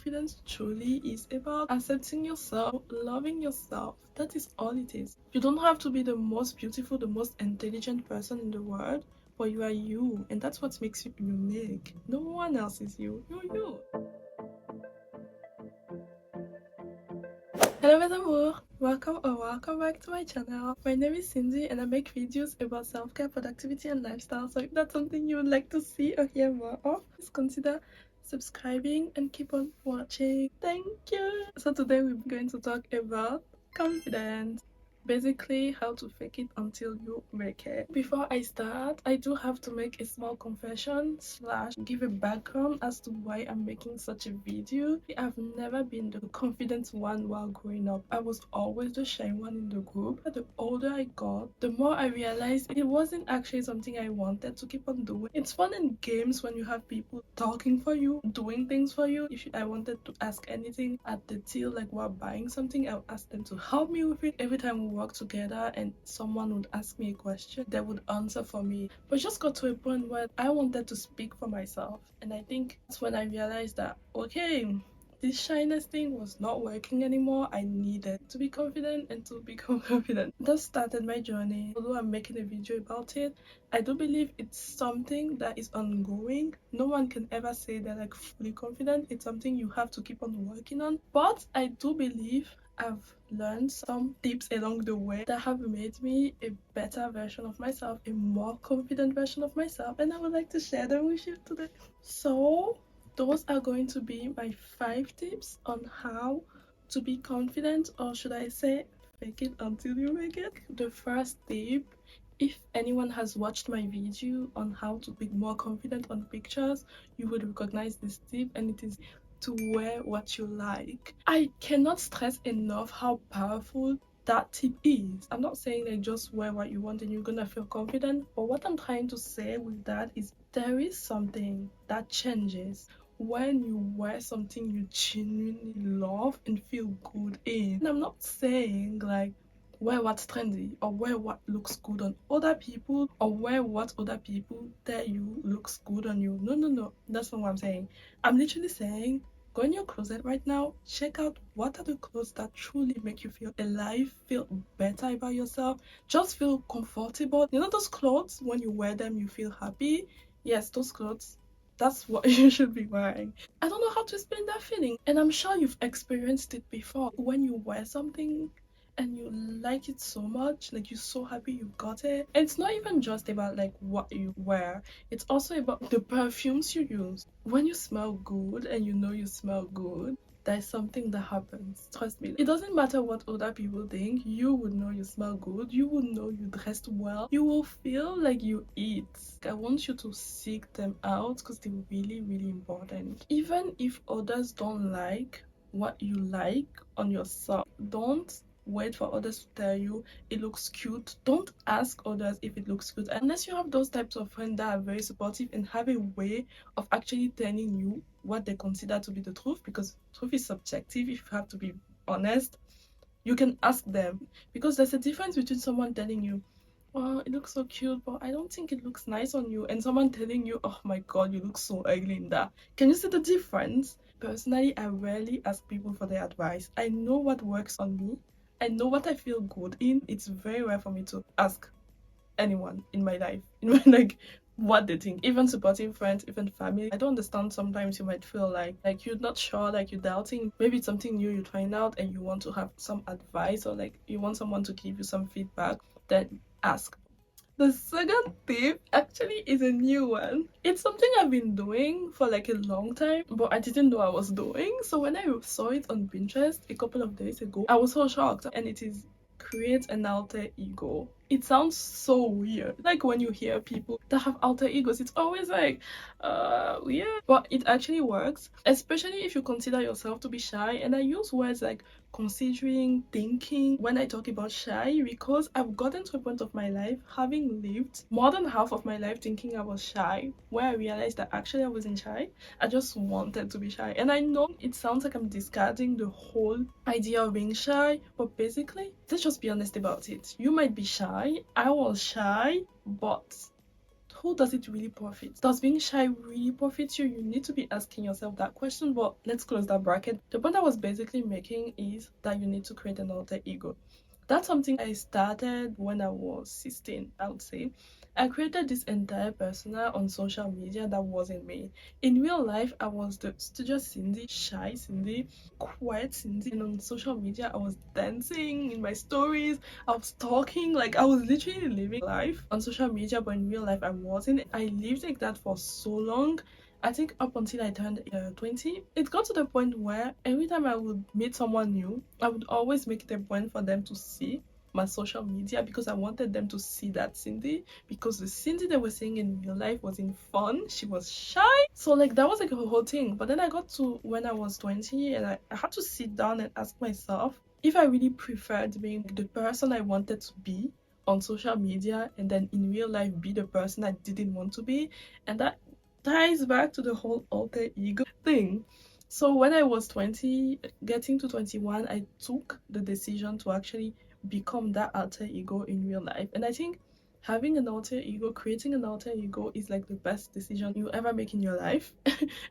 confidence truly is about accepting yourself, loving yourself. That is all it is. You don't have to be the most beautiful, the most intelligent person in the world, but you are you, and that's what makes you unique. No one else is you. You're you. Hello mes amours! Welcome back to my channel. My name is Cindy and I make videos about self-care, productivity and lifestyle. So if that's something you would like to see or hear more of, please consider subscribing and keep on watching. Thank you! So today we're going to talk about confidence. Basically, how to fake it until you make it. Before I start, I do have to make a small confession / give a background as to why I'm making such a video. I've never been the confident one while growing up. I was always the shy one in the group. But the older I got, the more I realized it wasn't actually something I wanted to keep on doing. It's fun in games when you have people talking for you, doing things for you. If I wanted to ask anything at the till, like while buying something, I'll ask them to help me with it. Every time we work together and someone would ask me a question, they would answer for me. But it just got to a point where I wanted to speak for myself, and I think that's when I realized that okay, this shyness thing was not working anymore. I needed to be confident and to become confident. That started my journey. Although I'm making a video about it, I do believe it's something that is ongoing. No one can ever say they're like fully confident. It's something you have to keep on working on. But I do believe I've learned some tips along the way that have made me a better version of myself, a more confident version of myself, and I would like to share them with you today. So those are going to be my 5 tips on how to be confident, or should I say fake it until you make it. The first tip, if anyone has watched my video on how to be more confident on pictures, you would recognize this tip, and it is to wear what you like. I cannot stress enough how powerful that tip is. I'm not saying like just wear what you want and you're gonna feel confident, but what I'm trying to say with that is there is something that changes when you wear something you genuinely love and feel good in. And I'm not saying like wear what's trendy or wear what looks good on other people or wear what other people tell you looks good on you. No, that's not what I'm saying. I'm literally saying go in your closet right now, check out what are the clothes that truly make you feel alive, feel better about yourself, just feel comfortable. You know those clothes when you wear them you feel happy? Yes, those clothes, that's what you should be wearing. I don't know how to explain that feeling, and I'm sure you've experienced it before. When you wear something and you like it so much, like you're so happy you got it. And it's not even just about like what you wear, it's also about the perfumes you use. When you smell good and you know you smell good, there's something that happens. Trust me, it doesn't matter what other people think, you would know you smell good, you would know you dressed well, you will feel like you eat. I want you to seek them out because they're really important. Even if others don't like what you like on yourself, don't wait for others to tell you it looks cute. Don't ask others if it looks cute unless you have those types of friends that are very supportive and have a way of actually telling you what they consider to be the truth, because truth is subjective. If you have to be honest, you can ask them, because there's a difference between someone telling you, oh, it looks so cute, but I don't think it looks nice on you, and someone telling you, oh my god, you look so ugly in that. Can you see the difference? Personally, I rarely ask people for their advice. I know what works on me. I know what I feel good in. It's very rare for me to ask anyone in my life, like what they think, even supportive friends, even family. I don't understand, sometimes you might feel like you're not sure, like you're doubting, maybe it's something new you're trying out and you want to have some advice, or like you want someone to give you some feedback, then ask. The second tip actually is a new one. It's something I've been doing for like a long time, but I didn't know I was doing. So when I saw it on Pinterest a couple of days ago, I was so shocked. And it is create an alter ego. It sounds so weird. Like when you hear people that have alter egos, it's always like, weird. But it actually works, especially if you consider yourself to be shy. And I use words like considering, thinking when I talk about shy, because I've gotten to a point of my life, having lived more than half of my life thinking I was shy, where I realized that actually I wasn't shy. I just wanted to be shy. And I know it sounds like I'm discarding the whole idea of being shy, but basically, let's just be honest about it. You might be shy, I was shy, but who does it really profit? Does being shy really profit you? You need to be asking yourself that question. But let's close that bracket. The point I was basically making is that you need to create an alter ego. That's something I started when I was 16, I would say. I created this entire persona on social media that wasn't me. In real life, I was the studio Cindy, shy Cindy, quiet Cindy, and on social media, I was dancing in my stories, I was talking, like I was literally living life on social media, but in real life, I wasn't. I lived like that for so long. I think up until I turned 20, it got to the point where every time I would meet someone new, I would always make it a point for them to see my social media because I wanted them to see that Cindy, because the Cindy they were seeing in real life wasn't fun. She was shy. So like that was like a whole thing. But then I got to when I was 20 and I had to sit down and ask myself if I really preferred being the person I wanted to be on social media and then in real life be the person I didn't want to be. And that ties back to the whole alter ego thing. So when I was 20, getting to 21, I took the decision to actually become that alter ego in real life. And I think having an alter ego, creating an alter ego is like the best decision you ever make in your life.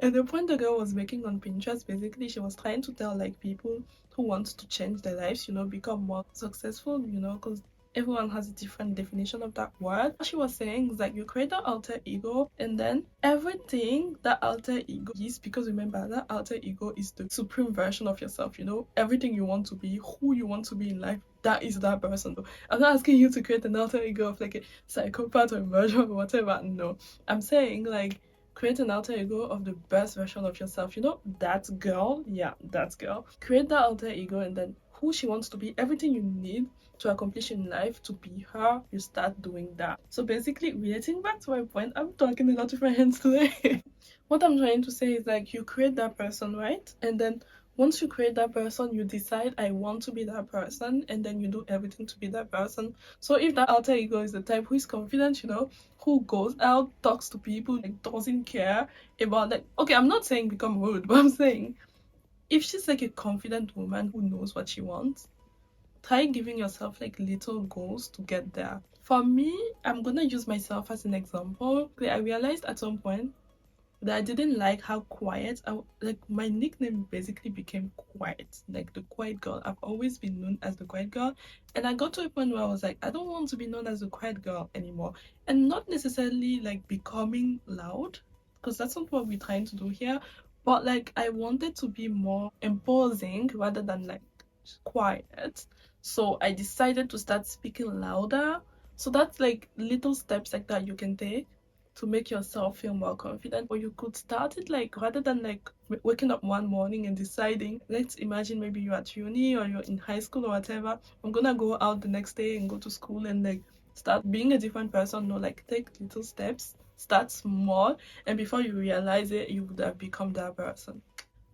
And the point the girl was making on Pinterest, basically she was trying to tell like people who want to change their lives, become more successful, because everyone has a different definition of that word. What she was saying is like you create an alter ego and then everything that alter ego is, because remember that alter ego is the supreme version of yourself, everything you want to be, who you want to be in life, that is that person. I'm not asking you to create an alter ego of like a psychopath or a murderer or whatever. No, I'm saying like create an alter ego of the best version of yourself. That girl, yeah, that girl. Create that alter ego and then who she wants to be, everything you need to accomplish in life to be her, you start doing that. So basically, relating back to my point, I'm talking a lot with my hands today. What I'm trying to say is like you create that person, right? And then once you create that person, you decide I want to be that person, and then you do everything to be that person. So if that alter ego is the type who is confident, who goes out, talks to people, like doesn't care about like, okay, I'm not saying become rude, but I'm saying if she's like a confident woman who knows what she wants, try giving yourself like little goals to get there. For me, I'm gonna use myself as an example. I realized at some point that I didn't like how quiet like my nickname basically became quiet, like the quiet girl. I've always been known as the quiet girl, and I got to a point where I was like, I don't want to be known as the quiet girl anymore, and not necessarily like becoming loud, because that's not what we're trying to do here, but like I wanted to be more imposing rather than like quiet. So I decided to start speaking louder. So that's like little steps like that you can take to make yourself feel more confident. Or you could start it like rather than like waking up one morning and deciding, let's imagine maybe you're at uni or you're in high school or whatever, I'm gonna go out the next day and go to school and like start being a different person. No, like take little steps, start small, and before you realize it, you would have become that person.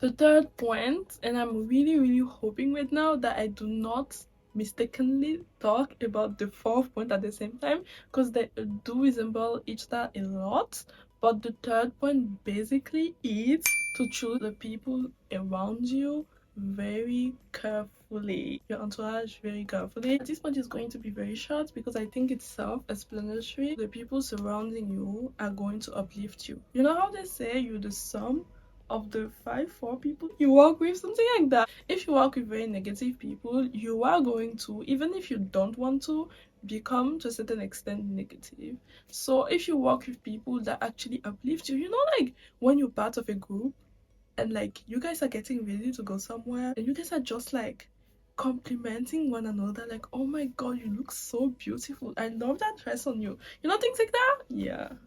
The third point, and I'm really, really hoping right now that I do not mistakenly talk about the fourth point at the same time, because they do resemble each other a lot. But the third point basically is to choose the people around you very carefully, your entourage very carefully. This point is going to be very short because I think it's self-explanatory. The people surrounding you are going to uplift you. You know how they say you're the sum of the 4 people you work with, something like that. If you work with very negative people, you are going to, even if you don't want to, become to a certain extent negative. So if you work with people that actually uplift you, like when you're part of a group and like you guys are getting ready to go somewhere and you guys are just like complimenting one another, like, oh my god, you look so beautiful, I love that dress on you, things like that.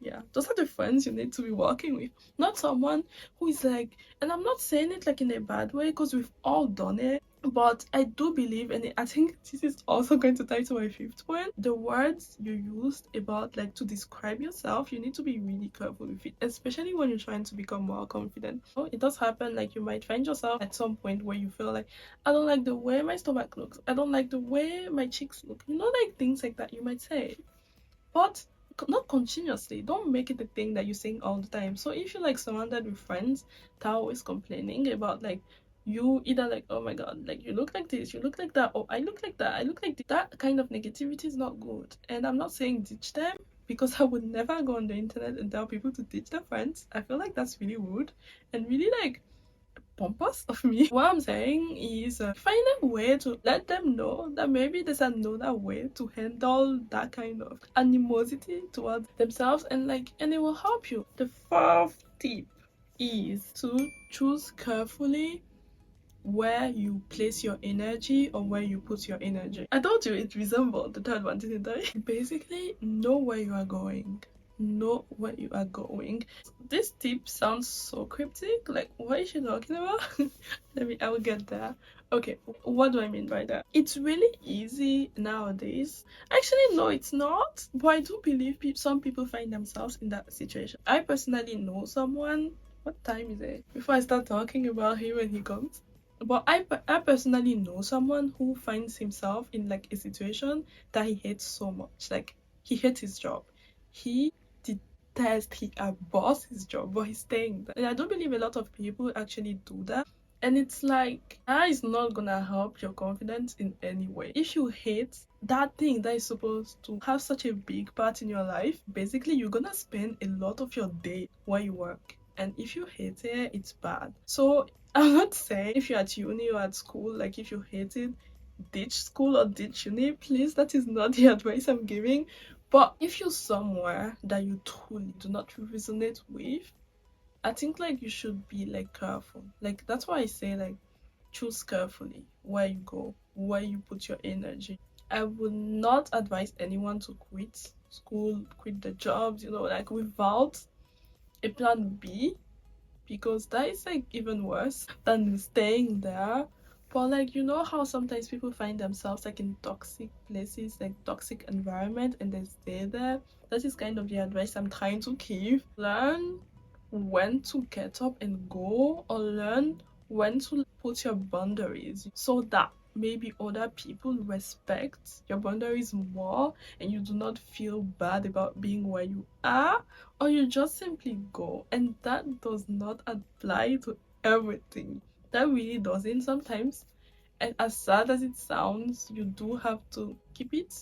Yeah, those are the friends you need to be working with, not someone who is like, and I'm not saying it like in a bad way because we've all done it, but I do believe, and I think this is also going to tie to my fifth point, the words you used about like to describe yourself, you need to be really careful with it, especially when you're trying to become more confident. It does happen, like you might find yourself at some point where you feel like, I don't like the way my stomach looks, I don't like the way my cheeks look, like things like that you might say, but not continuously. Don't make it a thing that you're saying all the time. So if you're like surrounded with friends that are always complaining about like you either like, oh my god, like you look like this, you look like that, or I look like that, I look like this, that kind of negativity is not good. And I'm not saying ditch them, because I would never go on the internet and tell people to ditch their friends. I feel like that's really rude and really like pompous of me. What I'm saying is find a way to let them know that maybe there's another way to handle that kind of animosity towards themselves, and it will help you. The fourth tip is to choose carefully where you place your energy or where you put your energy. I told you it resembled the third one, didn't I? Basically, know where you are going. Know where you are going. This tip sounds so cryptic. Like, what is she talking about? I will get there. Okay, what do I mean by that? It's really easy nowadays. Actually, no, it's not. But I do believe some people find themselves in that situation. I personally know someone. What time is it? Before I start talking about him when he comes. But I personally know someone who finds himself in like a situation that he hates so much. Like, he hates his job. He he abhors his job, but he's staying there. And I don't believe a lot of people actually do that. And it's like, that is not gonna help your confidence in any way. If you hate that thing that is supposed to have such a big part in your life, basically you're gonna spend a lot of your day where you work. And if you hate it, it's bad. So I'm not saying if you're at uni or at school, like if you hate it, ditch school or ditch uni. Please, that is not the advice I'm giving. But if you're somewhere that you truly do not resonate with, I think like you should be like careful. Like, that's why I say like choose carefully where you go, where you put your energy. I would not advise anyone to quit school, quit the jobs, like without a plan B, because that is like even worse than staying there. But like, how sometimes people find themselves like in toxic places, like toxic environment, and they stay there. That is kind of the advice I'm trying to give. Learn when to get up and go, or learn when to put your boundaries, so that maybe other people respect your boundaries more and you do not feel bad about being where you are, or you just simply go. And that does not apply to everything. That really doesn't sometimes. And as sad as it sounds, you do have to keep it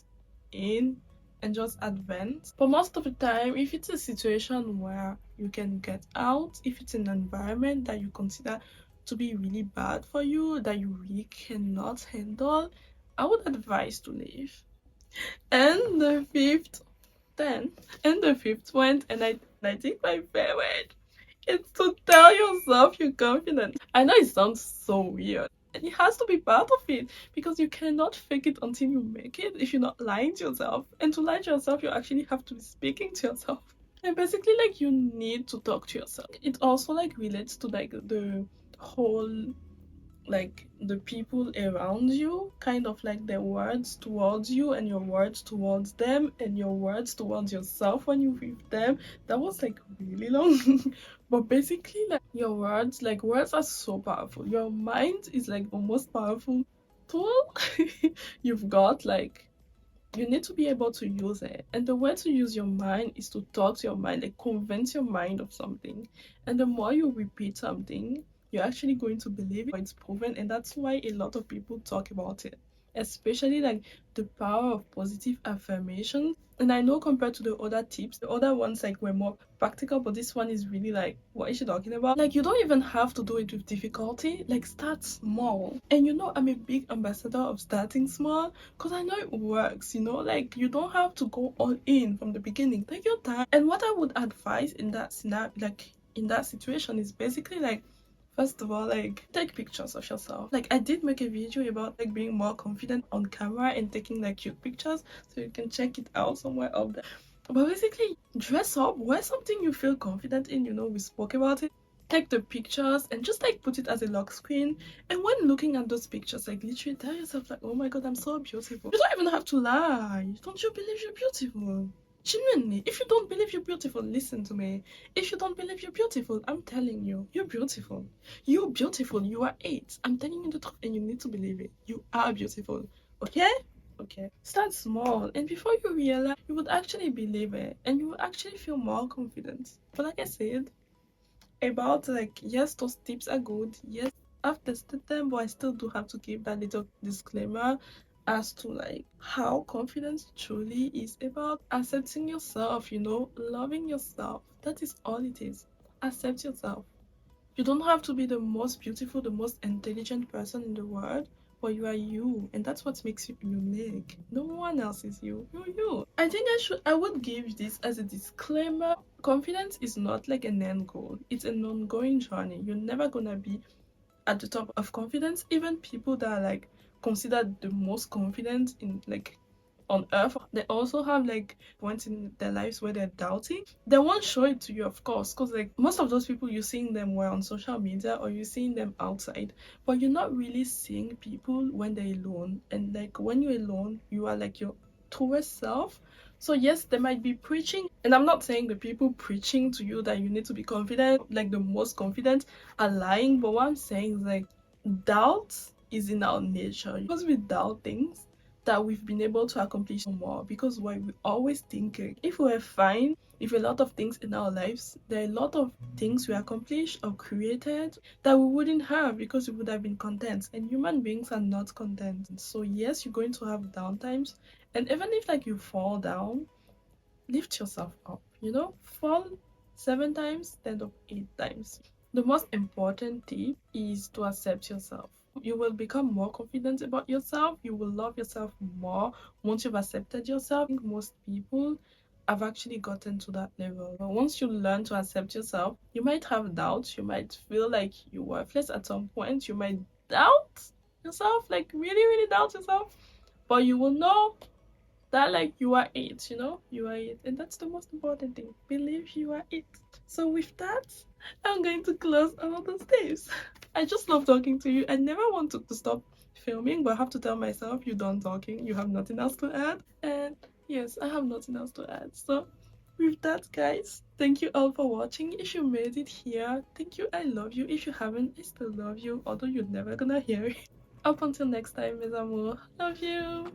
in and just advance. But most of the time, if it's a situation where you can get out, if it's an environment that you consider to be really bad for you, that you really cannot handle, I would advise to leave. And the fifth, then, and the fifth one, and I think my favorite, it's to tell yourself you're confident. I know it sounds so weird, and it has to be part of it, because you cannot fake it until you make it if you're not lying to yourself. And to lie to yourself, you actually have to be speaking to yourself. And basically, like, you need to talk to yourself. It also like relates to like the whole, like, the people around you, kind of like their words towards you and your words towards them and your words towards yourself when you with them. That was like really long. But basically, like, your words, like, words are so powerful. Your mind is like the most powerful tool you've got. Like, you need to be able to use it. And the way to use your mind is to talk to your mind, like convince your mind of something. And the more you repeat something, you're actually going to believe it. It's proven, and that's why a lot of people talk about it, especially like the power of positive affirmation. And I know, compared to the other tips, the other ones like were more practical, but this one is really like, what is she talking about? Like, you don't even have to do it with difficulty. Like, start small. And I'm a big ambassador of starting small, because I know it works. Like, you don't have to go all in from the beginning. Take your time. And what I would advise in that scenario, like in that situation, is basically like, first of all, like, take pictures of yourself. Like, I did make a video about like being more confident on camera and taking like cute pictures, so you can check it out somewhere up there. But basically, dress up, wear something you feel confident in. We spoke about it. Take the pictures and just like put it as a lock screen. And when looking at those pictures, like, literally tell yourself like, oh my god, I'm so beautiful. You don't even have to lie. Don't you believe you're beautiful? Genuinely, if you don't believe you're beautiful, listen to me. If you don't believe you're beautiful, I'm telling you, you're beautiful. You're beautiful. You are 8. I'm telling you the truth, and you need to believe it. You are beautiful. Okay? Okay. Start small, and before you realize, you would actually believe it, and you will actually feel more confident. But like I said, about like, yes, those tips are good. Yes, I've tested them, but I still do have to give that little disclaimer as to like how confidence truly is about accepting yourself, loving yourself. That is all it is. Accept yourself. You don't have to be the most beautiful, the most intelligent person in the world, but you are you, and that's what makes you unique. No one else is you. You're you. I think I would give this as a disclaimer. Confidence is not like an end goal. It's an ongoing journey. You're never gonna be at the top of confidence. Even people that are like considered the most confident in like on earth, they also have like points in their lives where they're doubting. They won't show it to you, of course, because like most of those people you're seeing them were on social media or you're seeing them outside, but you're not really seeing people when they're alone. And like when you're alone, you are like your truest self. So yes, they might be preaching, and I'm not saying the people preaching to you that you need to be confident, like the most confident, are lying. But what I'm saying is like doubt is in our nature, because we doubt things that we've been able to accomplish more, because we always think if we were fine, if a lot of things in our lives, there are a lot of things we accomplished or created that we wouldn't have because we would have been content, and human beings are not content. So yes, you're going to have down times, and even if like you fall down, lift yourself up, fall 7 times, stand up 8 times. The most important tip is to accept yourself. You will become more confident about yourself. You will love yourself more once you've accepted yourself. I think most people have actually gotten to that level. But once you learn to accept yourself, you might have doubts. You might feel like you're worthless at some point. You might doubt yourself, like really, really doubt yourself. But you will know that like you are it, you are it, and that's the most important thing. Believe you are it. So with that, I'm going to close all those tips. I just love talking to you. I never want to stop filming, but I have to tell myself, you're done talking, you have nothing else to add. And yes, I have nothing else to add. So with that, guys, thank you all for watching. If you made it here, thank you. I love you. If you haven't, I still love you, although you're never gonna hear it. Up until next time, mes amours, love you.